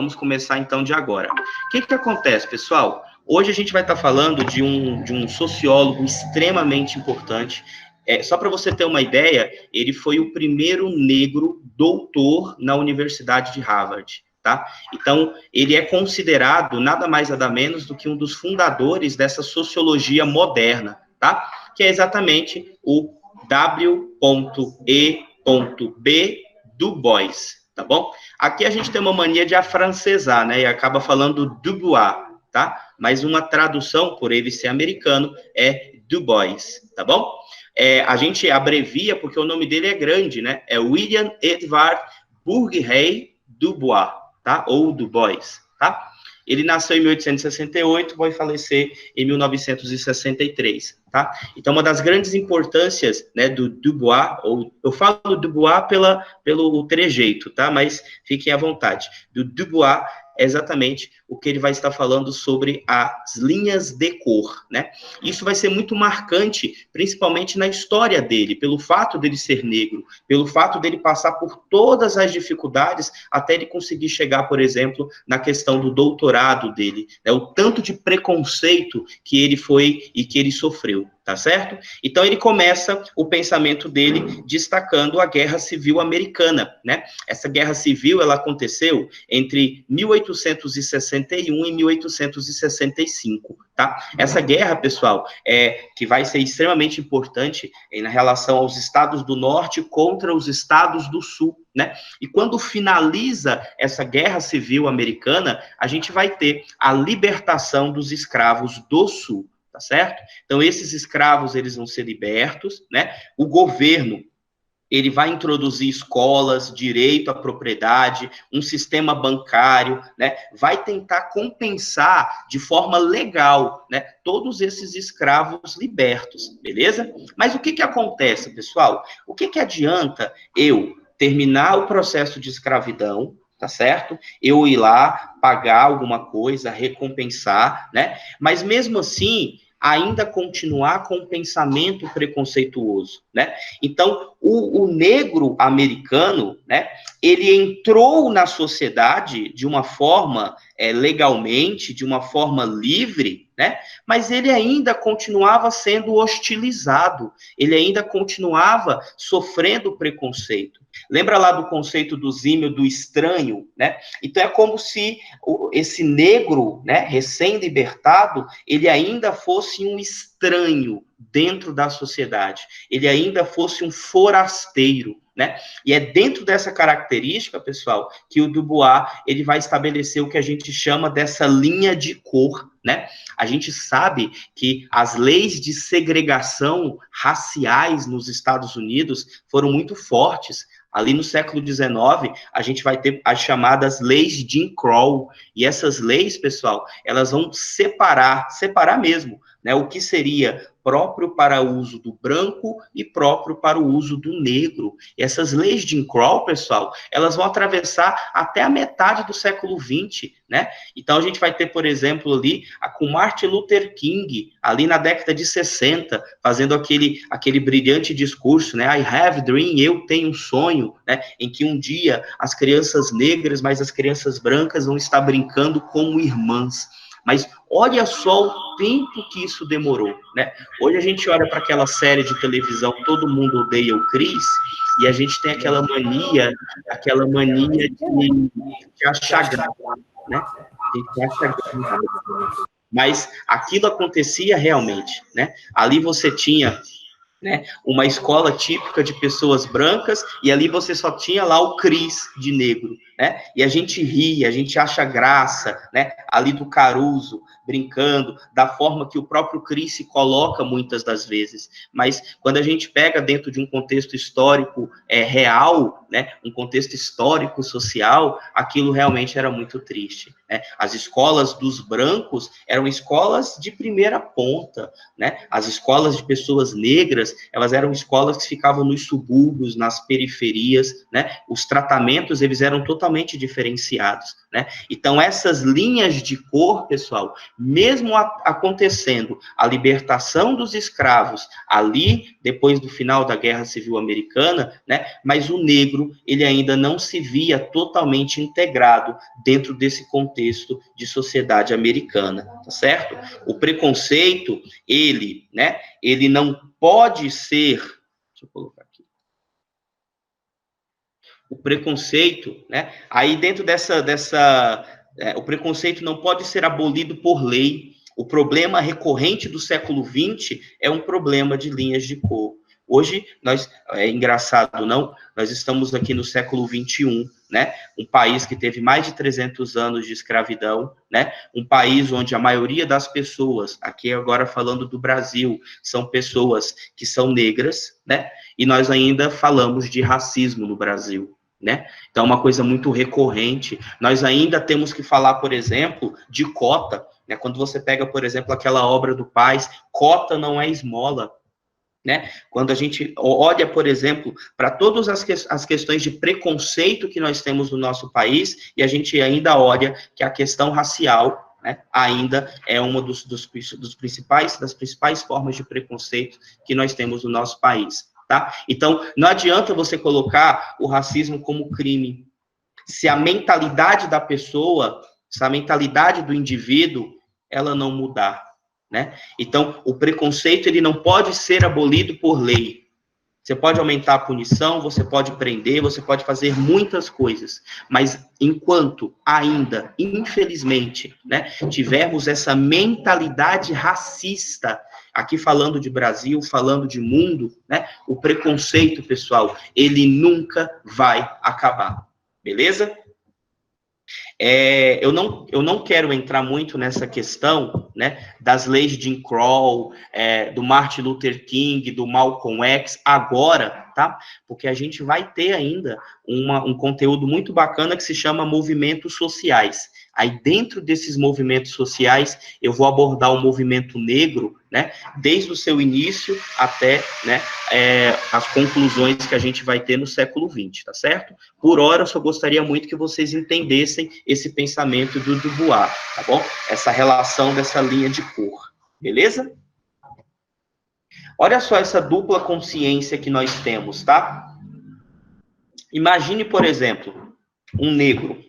vamos começar então de agora. O que acontece, pessoal? Hoje a gente vai estar falando de um sociólogo extremamente importante. Só para você ter uma ideia, ele foi o primeiro negro doutor na Universidade de Harvard, tá? Então, ele é considerado nada mais nada menos do que um dos fundadores dessa sociologia moderna, tá? Que é exatamente o W.E.B. Du Bois, tá bom? Aqui a gente tem uma mania de afrancesar, né? E acaba falando Dubois, tá? Mas uma tradução, por ele ser americano, é Du Bois, tá bom? A gente abrevia porque o nome dele é grande, né? É William Edward Bourget Dubois, tá? Ou Du Bois, tá? Ele nasceu em 1868, vai falecer em 1963, tá? Então, uma das grandes importâncias, né, do Dubois, ou eu falo Dubois pelo trejeito, tá? Mas fiquem à vontade. Do Dubois é exatamente o que ele vai estar falando sobre as linhas de cor, né? Isso vai ser muito marcante, principalmente na história dele, pelo fato dele ser negro, pelo fato dele passar por todas as dificuldades até ele conseguir chegar, por exemplo, na questão do doutorado dele, né? O tanto de preconceito que ele foi e que ele sofreu, tá certo? Então ele começa o pensamento dele destacando a Guerra Civil Americana, né? Essa Guerra Civil, ela aconteceu entre 1861 e 1865, tá? Essa guerra, pessoal, que vai ser extremamente importante na relação aos estados do norte contra os estados do sul, né? E quando finaliza essa Guerra Civil Americana, a gente vai ter a libertação dos escravos do sul, tá certo? Então, esses escravos, eles vão ser libertos, né? O governo, ele vai introduzir escolas, direito à propriedade, um sistema bancário, né? Vai tentar compensar de forma legal, né, todos esses escravos libertos, beleza? Mas o que acontece, pessoal? O que adianta eu terminar o processo de escravidão, tá certo? Eu ir lá, pagar alguma coisa, recompensar, né? Mas mesmo assim, ainda continuar com o pensamento preconceituoso, né? Então, o negro americano, né, ele entrou na sociedade de uma forma legalmente, de uma forma livre, né, mas ele ainda continuava sendo hostilizado, ele ainda continuava sofrendo preconceito. Lembra lá do conceito do Zímio, do estranho, né? Então, é como se esse negro, né, recém-libertado, ele ainda fosse um estranho dentro da sociedade, ele ainda fosse um forasteiro, né? E é dentro dessa característica, pessoal, que o Dubois, ele vai estabelecer o que a gente chama dessa linha de cor, né? A gente sabe que as leis de segregação raciais nos Estados Unidos foram muito fortes. Ali no século XIX, a gente vai ter as chamadas leis de Jim Crow, e essas leis, pessoal, elas vão separar mesmo, né, o que seria próprio para o uso do branco e próprio para o uso do negro. E essas leis de Jim Crow, pessoal, elas vão atravessar até a metade do século XX, né? Então, a gente vai ter, por exemplo, ali, com Martin Luther King, ali na década de 60, fazendo aquele brilhante discurso, né? I have a dream, eu tenho um sonho, né? Em que um dia as crianças negras, mas as crianças brancas vão estar brincando como irmãs. Mas olha só o tempo que isso demorou, né? Hoje a gente olha para aquela série de televisão Todo Mundo Odeia o Chris, e a gente tem aquela mania de achar graça, né? A gente acha graça. Mas aquilo acontecia realmente, né? Ali você tinha, né, uma escola típica de pessoas brancas, e ali você só tinha lá o Chris de negro, né? E a gente ri, a gente acha graça, né? Ali do Caruso, brincando, da forma que o próprio Chris se coloca muitas das vezes. Mas quando a gente pega dentro de um contexto histórico real, né? Um contexto histórico, social, aquilo realmente era muito triste, né? As escolas dos brancos eram escolas de primeira ponta, né? As escolas de pessoas negras, elas eram escolas que ficavam nos subúrbios, nas periferias, né? Os tratamentos, eles eram totalmente diferenciados, né? Então, essas linhas de cor, pessoal, mesmo acontecendo a libertação dos escravos ali, depois do final da Guerra Civil Americana, né, mas o negro, ele ainda não se via totalmente integrado dentro desse contexto de sociedade americana, tá certo? O preconceito, ele, né, ele não pode ser, deixa eu colocar aqui, o preconceito, né, aí dentro o preconceito não pode ser abolido por lei. O problema recorrente do século XX é um problema de linhas de cor. Hoje, é engraçado, não? Nós estamos aqui no século XXI, né? Um país que teve mais de 300 anos de escravidão, né? Um país onde a maioria das pessoas, aqui agora falando do Brasil, são pessoas que são negras, né? E nós ainda falamos de racismo no Brasil, né? Então, uma coisa muito recorrente. Nós ainda temos que falar, por exemplo, de cota, né? Quando você pega, por exemplo, aquela obra do Paz, cota não é esmola, né? Quando a gente olha, por exemplo, para todas as questões de preconceito que nós temos no nosso país, e a gente ainda olha que a questão racial, né, ainda é uma das principais formas de preconceito que nós temos no nosso país. Tá? Então, não adianta você colocar o racismo como crime. Se a mentalidade da pessoa, se a mentalidade do indivíduo, ela não mudar, né? Então, o preconceito, ele não pode ser abolido por lei. Você pode aumentar a punição, você pode prender, você pode fazer muitas coisas, mas enquanto ainda, infelizmente, né, tivermos essa mentalidade racista, aqui falando de Brasil, falando de mundo, né, o preconceito, pessoal, ele nunca vai acabar, beleza? Eu não quero entrar muito nessa questão, né, das leis de Jim Crow, do Martin Luther King, do Malcolm X, agora, tá? Porque a gente vai ter ainda um conteúdo muito bacana que se chama movimentos sociais. Aí, dentro desses movimentos sociais, eu vou abordar o movimento negro, né, desde o seu início até, né, as conclusões que a gente vai ter no século XX, tá certo? Por hora, eu só gostaria muito que vocês entendessem esse pensamento do Dubois, tá bom? Essa relação dessa linha de cor, beleza? Olha só essa dupla consciência que nós temos, tá? Imagine, por exemplo, um negro,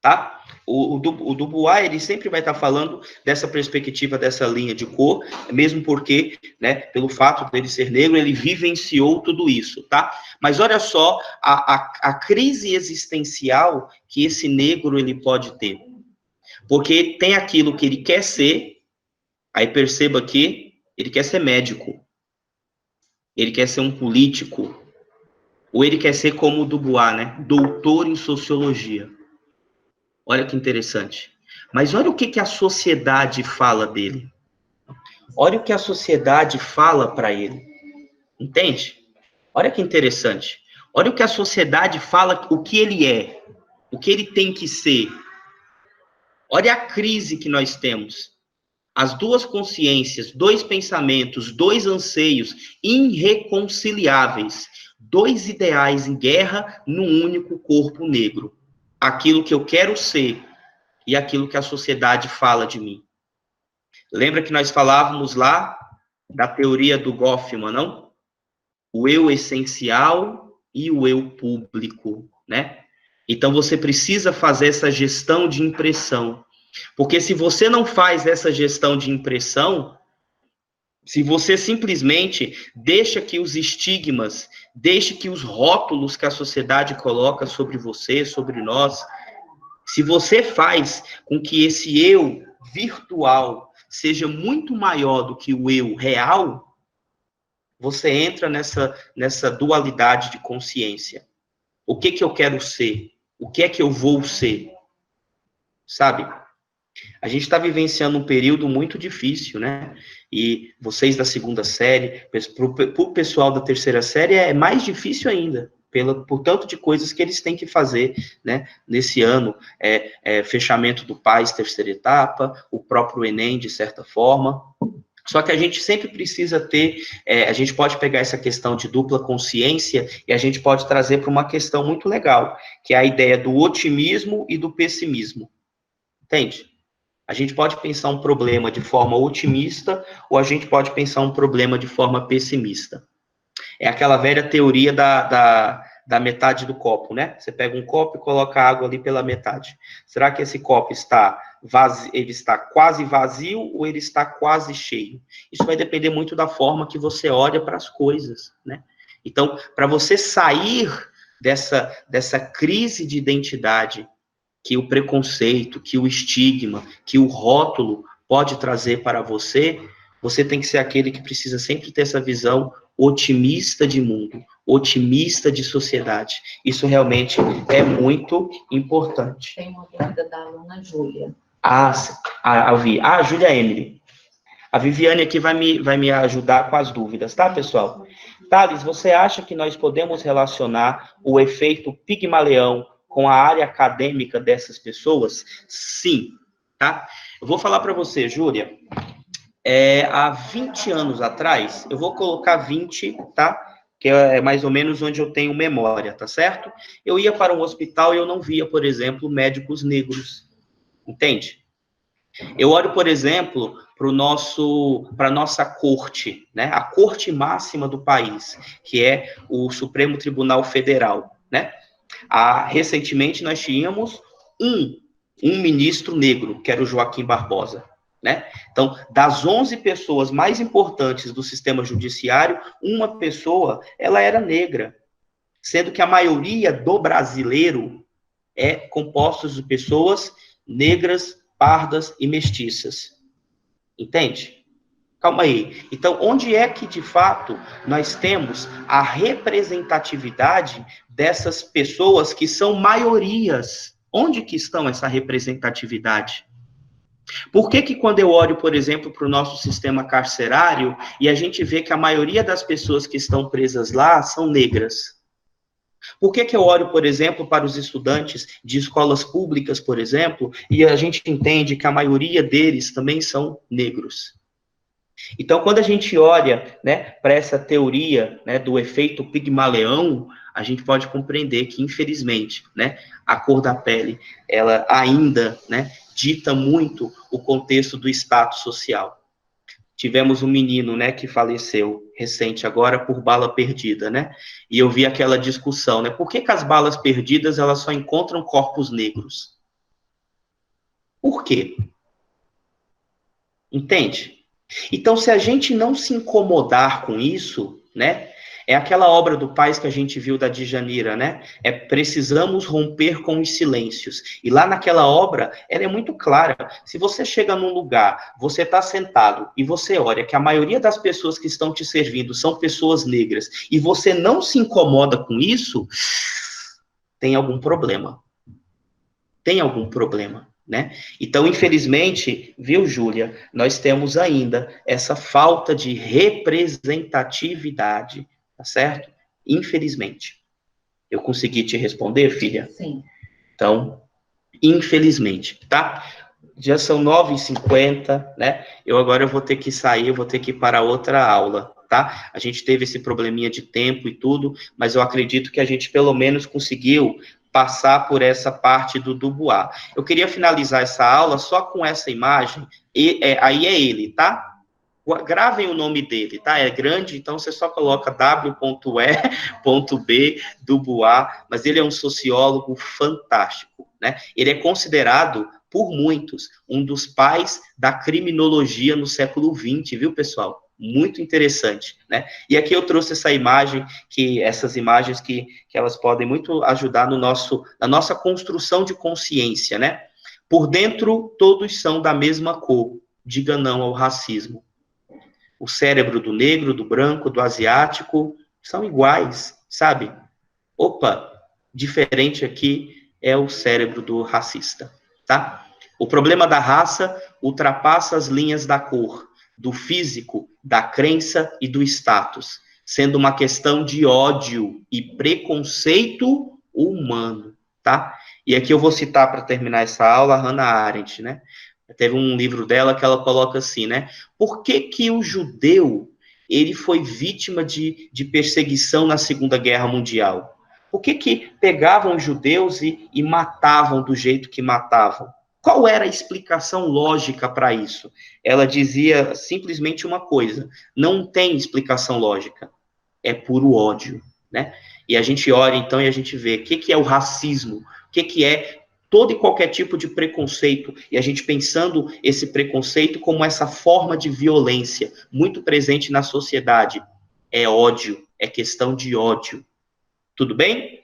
tá? O Dubois, ele sempre vai estar falando dessa perspectiva, dessa linha de cor, mesmo porque, né, pelo fato dele ser negro, ele vivenciou tudo isso, tá? Mas olha só a crise existencial que esse negro, ele pode ter. Porque tem aquilo que ele quer ser, aí perceba que ele quer ser médico, ele quer ser um político, ou ele quer ser como o Dubois, né? Doutor em sociologia. Olha que interessante. Mas olha o que a sociedade fala dele. Olha o que a sociedade fala para ele. Entende? Olha que interessante. Olha o que a sociedade fala, o que ele é, o que ele tem que ser. Olha a crise que nós temos. As duas consciências, dois pensamentos, dois anseios irreconciliáveis, dois ideais em guerra num único corpo negro. Aquilo que eu quero ser e aquilo que a sociedade fala de mim. Lembra que nós falávamos lá da teoria do Goffman, não? O eu essencial e o eu público, né? Então você precisa fazer essa gestão de impressão. Porque se você não faz essa gestão de impressão, se você simplesmente deixa que os estigmas, deixa que os rótulos que a sociedade coloca sobre você, sobre nós, se você faz com que esse eu virtual seja muito maior do que o eu real, você entra nessa dualidade de consciência. O que eu quero ser? O que é que eu vou ser? Sabe? A gente está vivenciando um período muito difícil, né? E vocês da segunda série, para o pessoal da terceira série, é mais difícil ainda, por tanto de coisas que eles têm que fazer, né? Nesse ano, fechamento do PAS, terceira etapa, o próprio Enem, de certa forma. Só que a gente sempre precisa ter, a gente pode pegar essa questão de dupla consciência e a gente pode trazer para uma questão muito legal, que é a ideia do otimismo e do pessimismo. Entende? A gente pode pensar um problema de forma otimista ou a gente pode pensar um problema de forma pessimista. É aquela velha teoria da metade do copo, né? Você pega um copo e coloca água ali pela metade. Será que esse copo está vazio, ele está quase vazio ou ele está quase cheio? Isso vai depender muito da forma que você olha para as coisas, né? Então, para você sair dessa crise de identidade que o preconceito, que o estigma, que o rótulo pode trazer para você, você tem que ser aquele que precisa sempre ter essa visão otimista de mundo, otimista de sociedade. Isso realmente é muito importante. Tem uma dúvida da aluna Júlia. A Júlia Emily. A Viviane aqui vai me ajudar com as dúvidas, tá, pessoal? Thales, você acha que nós podemos relacionar o efeito Pigmaleão com a área acadêmica dessas pessoas? Sim, tá? Eu vou falar para você, Júlia, há 20 anos atrás, eu vou colocar 20, tá? Que é mais ou menos onde eu tenho memória, tá certo? Eu ia para um hospital e eu não via, por exemplo, médicos negros, entende? Eu olho, por exemplo, para a nossa corte, né? A corte máxima do país, que é o Supremo Tribunal Federal, né? Recentemente nós tínhamos um ministro negro, que era o Joaquim Barbosa, né? Então, das 11 pessoas mais importantes do sistema judiciário, uma pessoa, ela era negra, sendo que a maioria do brasileiro é composta de pessoas negras, pardas e mestiças. Entende? Calma aí. Então, onde é que, de fato, nós temos a representatividade dessas pessoas que são maiorias? Onde que estão essa representatividade? Por que quando eu olho, por exemplo, para o nosso sistema carcerário e a gente vê que a maioria das pessoas que estão presas lá são negras? Por que eu olho, por exemplo, para os estudantes de escolas públicas, por exemplo, e a gente entende que a maioria deles também são negros? Então, quando a gente olha, né, para essa teoria, né, do efeito Pigmaleão, a gente pode compreender que, infelizmente, né, a cor da pele, ela ainda, né, dita muito o contexto do status social. Tivemos um menino, né, que faleceu recente agora por bala perdida, né? E eu vi aquela discussão, né? Por que as balas perdidas, elas só encontram corpos negros? Por quê? Entende? Então, se a gente não se incomodar com isso, né? É aquela obra do País que a gente viu da Djanira, né? Precisamos romper com os silêncios. E lá naquela obra, ela é muito clara. Se você chega num lugar, você está sentado e você olha que a maioria das pessoas que estão te servindo são pessoas negras e você não se incomoda com isso, tem algum problema. Tem algum problema. Né? Então, infelizmente, viu, Júlia, nós temos ainda essa falta de representatividade, tá certo? Infelizmente. Eu consegui te responder, filha? Sim. Então, infelizmente, tá? Já são 9h50, né? Eu vou ter que sair, eu vou ter que ir para outra aula, tá? A gente teve esse probleminha de tempo e tudo, mas eu acredito que a gente pelo menos conseguiu passar por essa parte do Dubois. Eu queria finalizar essa aula só com essa imagem, aí é ele, tá? Gravem o nome dele, tá? É grande, então você só coloca W.E.B. Dubois, mas ele é um sociólogo fantástico, né? Ele é considerado, por muitos, um dos pais da criminologia no século XX, viu, pessoal? Muito interessante, né? E aqui eu trouxe essas imagens que elas podem muito ajudar na nossa construção de consciência, né? Por dentro, todos são da mesma cor. Diga não ao racismo. O cérebro do negro, do branco, do asiático, são iguais, sabe? Opa, diferente aqui é o cérebro do racista, tá? O problema da raça ultrapassa as linhas da cor, do físico, da crença e do status, sendo uma questão de ódio e preconceito humano, tá? E aqui eu vou citar, para terminar essa aula, a Hannah Arendt, né? Teve um livro dela que ela coloca assim, né? Por que o judeu, ele foi vítima de perseguição na Segunda Guerra Mundial? Por que pegavam os judeus e matavam do jeito que matavam? Qual era a explicação lógica para isso? Ela dizia simplesmente uma coisa: não tem explicação lógica, é puro ódio, né? E a gente olha então e a gente vê o que é o racismo, o que é todo e qualquer tipo de preconceito, e a gente pensando esse preconceito como essa forma de violência muito presente na sociedade. É ódio, é questão de ódio. Tudo bem?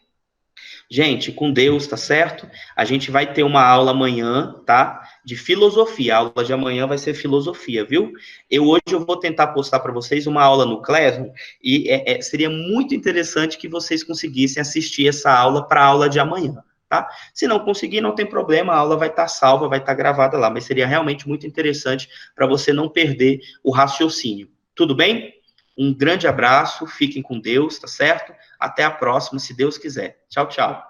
Gente, com Deus, tá certo? A gente vai ter uma aula amanhã, tá? De filosofia. A aula de amanhã vai ser filosofia, viu? Hoje eu vou tentar postar para vocês uma aula no Classroom e seria muito interessante que vocês conseguissem assistir essa aula para a aula de amanhã, tá? Se não conseguir, não tem problema, a aula vai estar salva, vai estar gravada lá, mas seria realmente muito interessante para você não perder o raciocínio. Tudo bem? Um grande abraço, fiquem com Deus, tá certo? Até a próxima, se Deus quiser. Tchau, tchau.